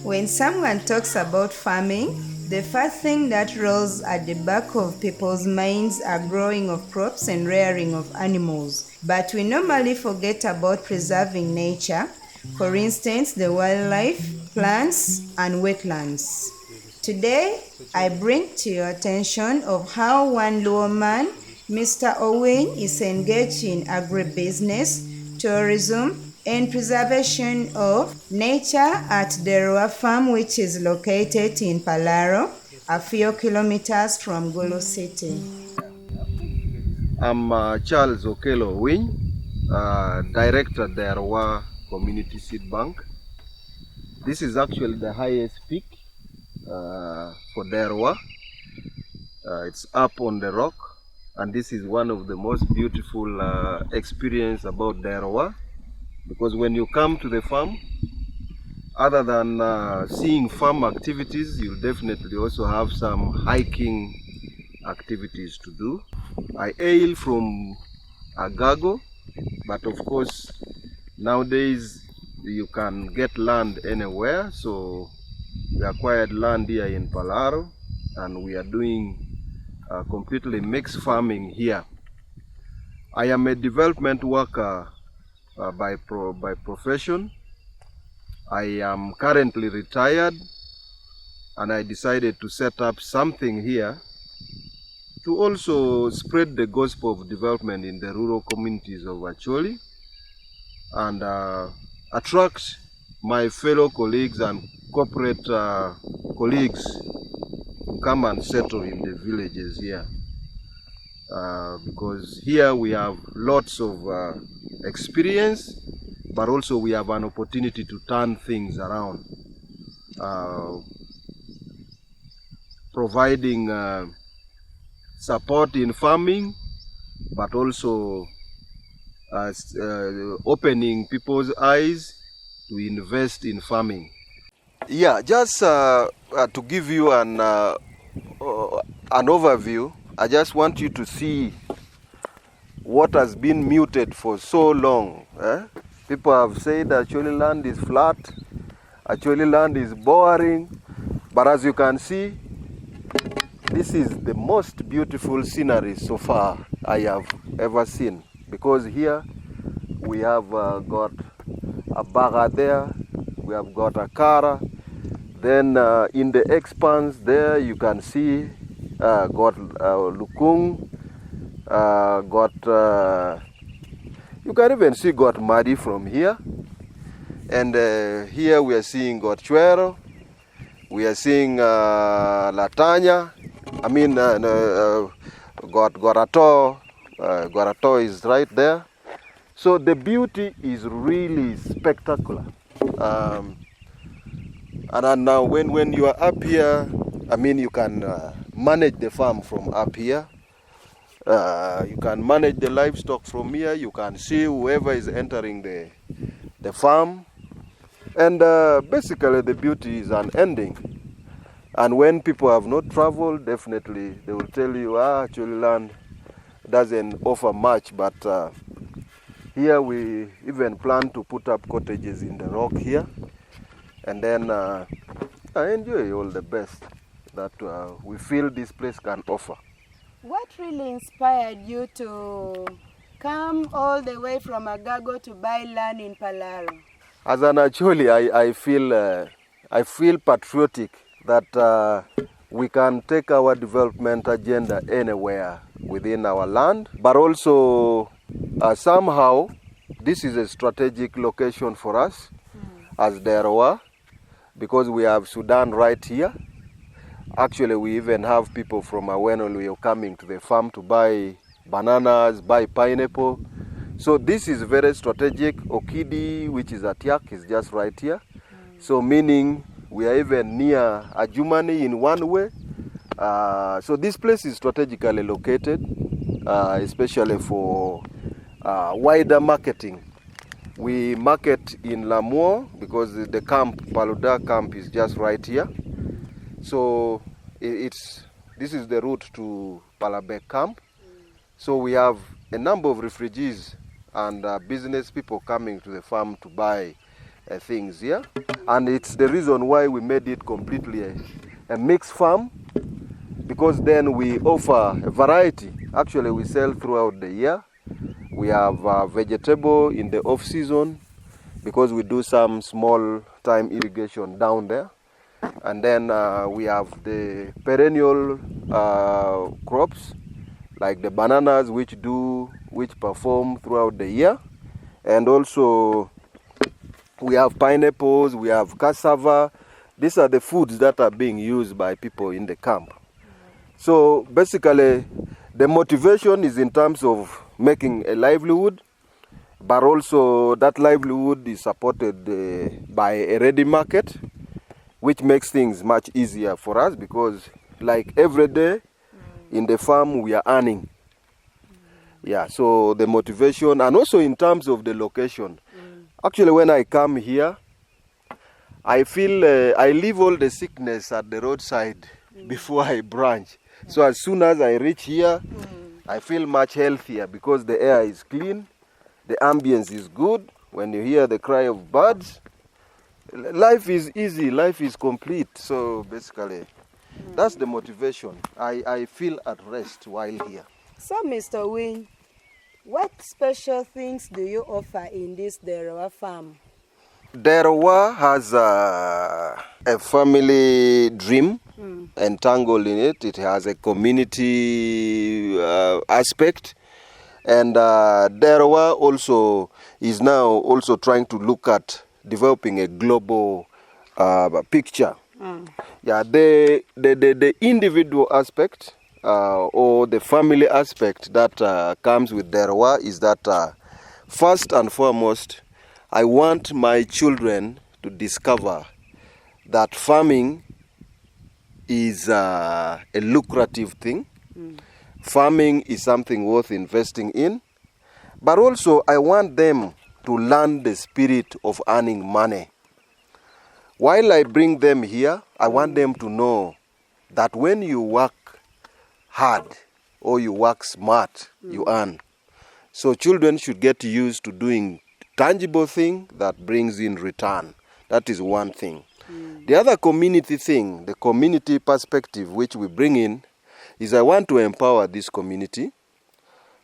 When someone talks about farming, the first thing that rolls at the back of people's minds are growing of crops and rearing of animals. But we normally forget about preserving nature, for instance, the wildlife, plants, and wetlands. Today, I bring to your attention of how one Luo man, Mr. Owen, is engaged in agribusiness, tourism, and preservation of nature at Derowa farm, which is located in Palaro, a few kilometers from Gulu City. I'm Charles Okelo Wing, Director at Derowa Community Seed Bank. This is actually the highest peak for Derowa. It's up on the rock, and this is one of the most beautiful experience about Derowa, because when you come to the farm, other than seeing farm activities, you'll definitely also have some hiking activities to do. I hail from Agago, but of course nowadays you can get land anywhere, so we acquired land here in Palaro and we are doing completely mixed farming here. I am a development worker by profession. I am currently retired and I decided to set up something here to also spread the gospel of development in the rural communities of Acholi and attract my fellow colleagues and corporate colleagues to come and settle in the villages here. Because here we have lots of experience, but also we have an opportunity to turn things around, providing support in farming, but also opening people's eyes to invest in farming. Yeah, just to give you an overview, I just want you to see what has been muted for so long. People have said Acholi land is flat, Acholi land is boring, but as you can see, this is the most beautiful scenery so far I have ever seen, because here we have got a baga there, we have got a kara, then in the expanse there you can see got lukung, you can even see got madi from here, and here we are seeing got chuero, we are seeing latanya, I mean Gorato is right there. So the beauty is really spectacular. And now when you are up here, I mean you can manage the farm from up here. You can manage the livestock from here. You can see whoever is entering the farm. And basically the beauty is unending. And when people have not traveled, definitely they will tell you, Acholi land doesn't offer much, but here we even plan to put up cottages in the rock here, and then I enjoy all the best that we feel this place can offer. What really inspired you to come all the way from Agago to buy land in Palaro? As an Acholi, I feel patriotic that we can take our development agenda anywhere within our land, but also somehow this is a strategic location for us as Derowa, because we have Sudan right here. Actually, we even have people from Awenolwe coming to the farm to buy bananas, buy pineapple. So this is very strategic. Okidi, which is Atiak, is just right here. So meaning we are even near Ajumani in one way. So this place is strategically located, especially for wider marketing. We market in Lamour because the camp, Paluda camp, is just right here. So this is the route to Palabek camp. So we have a number of refugees and business people coming to the farm to buy things here. And it's the reason why we made it completely a mixed farm, because then we offer a variety. Actually, we sell throughout the year. We have vegetable in the off season, because we do some small time irrigation down there. And then we have the perennial crops like the bananas, which perform throughout the year. And also we have pineapples, we have cassava. These are the foods that are being used by people in the camp. So basically, the motivation is in terms of making a livelihood, but also that livelihood is supported by a ready market, which makes things much easier for us, because like every day in the farm we are earning. Yeah, so the motivation, and also in terms of the location. Actually, when I come here, I feel I leave all the sickness at the roadside before I branch. So as soon as I reach here, I feel much healthier, because the air is clean, the ambience is good. When you hear the cry of birds, life is easy, life is complete. So basically, that's the motivation. I feel at rest while here. So, Mr. Win, what special things do you offer in this Derowa farm? Derowa has a family dream entangled in it. It has a community aspect. And Derowa also is now also trying to look at developing a global picture. Yeah, the individual aspect or the family aspect that comes with Derowa is that first and foremost, I want my children to discover that farming is a lucrative thing. Farming is something worth investing in. But also, I want them to learn the spirit of earning money. While I bring them here, I want them to know that when you work hard or you work smart, you earn. So children should get used to doing tangible thing that brings in return. That is one thing. The other community thing, the community perspective which we bring in, is I want to empower this community.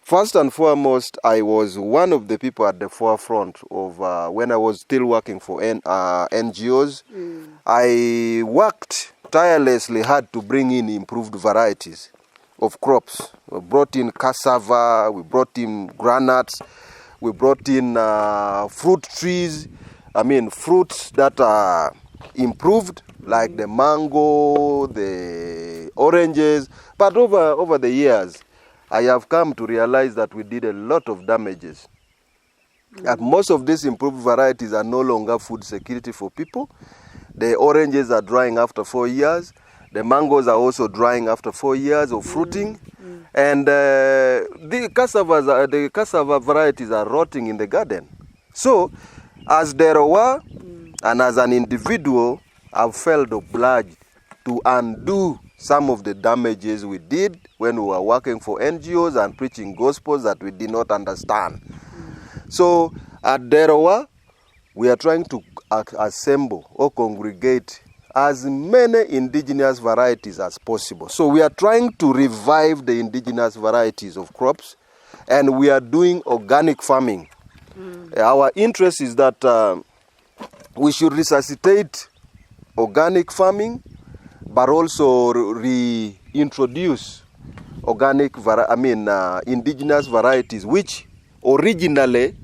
First and foremost, I was one of the people at the forefront of when I was still working for NGOs. I worked tirelessly hard to bring in improved varieties of crops. We brought in cassava, we brought in granules, we brought in fruit trees. I mean, fruits that are improved, like the mango, the oranges. But over the years, I have come to realize that we did a lot of damages. That most of these improved varieties are no longer food security for people. The oranges are drying after 4 years. The mangoes are also drying after 4 years of fruiting. And the cassava varieties are rotting in the garden. So, as Derowa and as an individual, I've felt obliged to undo some of the damages we did when we were working for NGOs and preaching gospels that we did not understand. So at Derowa, we are trying to assemble or congregate as many indigenous varieties as possible. So we are trying to revive the indigenous varieties of crops, and we are doing organic farming. Our interest is that we should resuscitate organic farming, but also reintroduce indigenous varieties which originally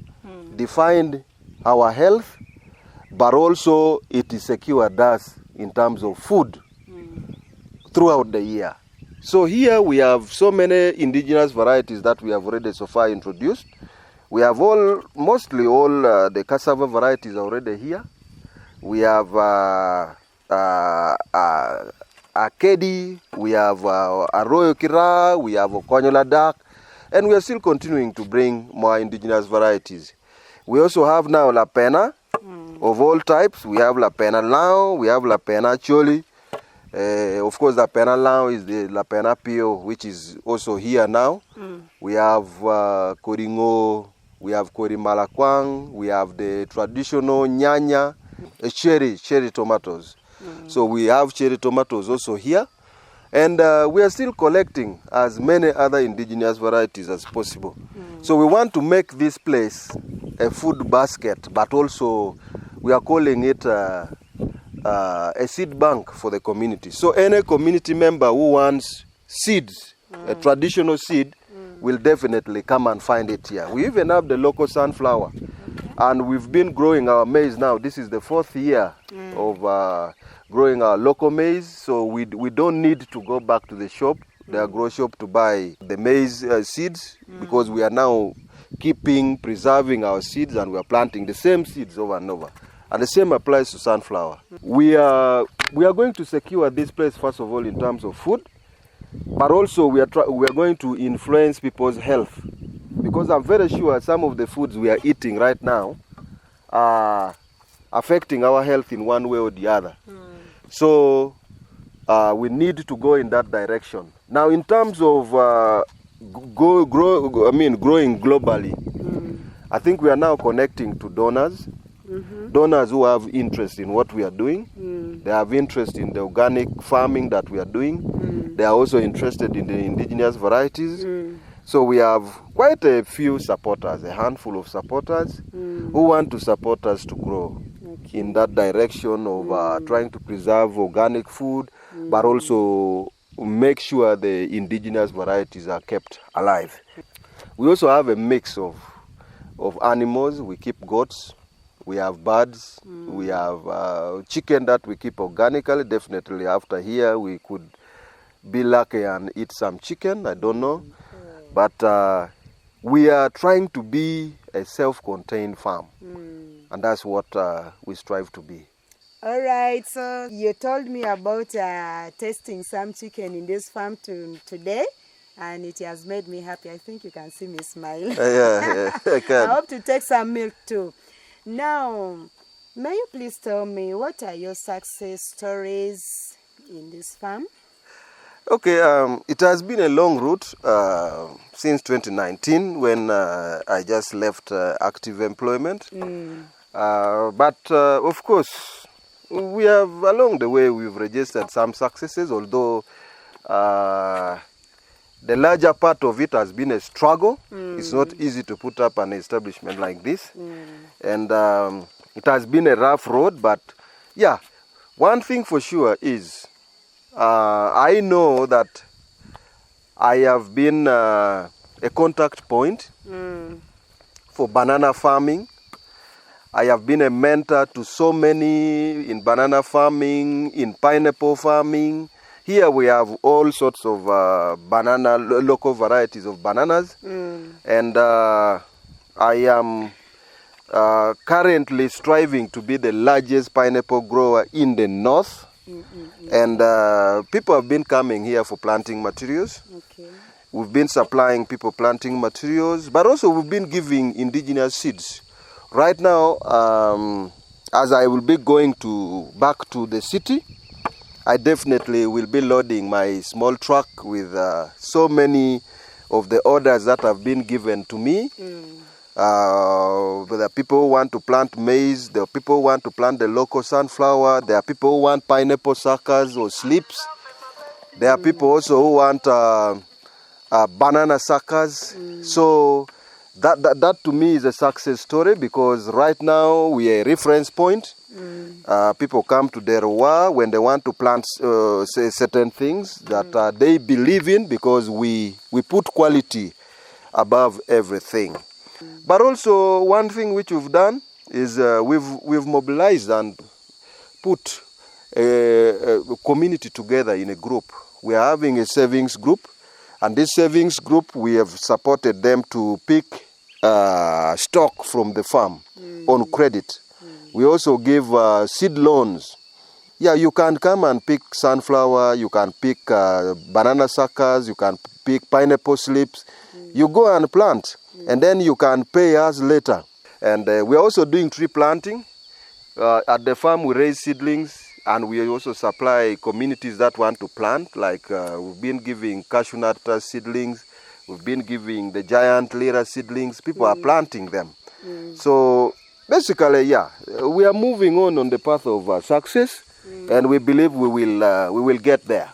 defined our health, but also it is secured us in terms of food throughout the year. So here we have so many indigenous varieties that we have already so far introduced. We have mostly all the cassava varieties already here. We have Akedi, we have Arroyo Kira, we have Okonyola Dark, and we are still continuing to bring more indigenous varieties. We also have now La Pena of all types. We have La Pena Lao, we have La Pena Choli. Of course, La Pena Lao is the La Pena Pio, which is also here now. We have Koringo we have korimalakwang, we have the traditional nyanya, cherry tomatoes. So we have cherry tomatoes also here. And we are still collecting as many other indigenous varieties as possible. So we want to make this place a food basket, but also we are calling it a seed bank for the community. So any community member who wants seeds, a traditional seed, will definitely come and find it here. We even have the local sunflower. And we've been growing our maize now. This is the 4th year of growing our local maize. So we don't need to go back to the shop, the agro shop, to buy the maize seeds, because we are now preserving our seeds, and we are planting the same seeds over and over. And the same applies to sunflower. We are going to secure this place, first of all, in terms of food, but also we are going to influence people's health, because I'm very sure some of the foods we are eating right now are affecting our health in one way or the other. So we need to go in that direction. Now, in terms of growing globally, I think we are now connecting to donors. Donors who have interest in what we are doing. They have interest in the organic farming that we are doing. They are also interested in the indigenous varieties. So we have quite a few supporters, a handful of supporters who want to support us to grow in that direction of trying to preserve organic food, but also make sure the indigenous varieties are kept alive. We also have a mix of animals. We keep goats, we have birds, we have chicken that we keep organically. Definitely after here we could be lucky and eat some chicken, I don't know. But we are trying to be a self-contained farm, and that's what we strive to be. All right, so you told me about tasting some chicken in this farm today, and it has made me happy. I think you can see me smile. Yeah, I can. I hope to take some milk too. Now, may you please tell me, what are your success stories in this farm? Okay, it has been a long route since 2019, when I just left active employment. But of course, we have, along the way, we've registered some successes, although the larger part of it has been a struggle. It's not easy to put up an establishment like this. And it has been a rough road, but yeah, one thing for sure is, I know that I have been a contact point for banana farming. I have been a mentor to so many in banana farming, in pineapple farming. Here we have all sorts of local varieties of bananas. And I am currently striving to be the largest pineapple grower in the north. And people have been coming here for planting materials. We've been supplying people planting materials, but also we've been giving indigenous seeds. Right now, as I will be going back to the city, I definitely will be loading my small truck with so many of the orders that have been given to me. There are people who want to plant maize, there are people who want to plant the local sunflower, there are people who want pineapple suckers or slips, there are people also who want banana suckers. So that to me is a success story, because right now we are a reference point. People come to Derowa when they want to plant say certain things that they believe in, because we put quality above everything. But also one thing which we've done is we've mobilized and put a community together in a group. We are having a savings group, and this savings group, we have supported them to pick stock from the farm on credit. We also give seed loans. Yeah, you can come and pick sunflower, you can pick banana suckers, you can pick pineapple slips. You go and plant, and then you can pay us later. And we are also doing tree planting. At the farm, we raise seedlings, and we also supply communities that want to plant. Like we've been giving cashew nut seedlings, We've been giving the giant lira seedlings. People are planting them. So basically, yeah, we are moving on the path of success, and we believe we will get there.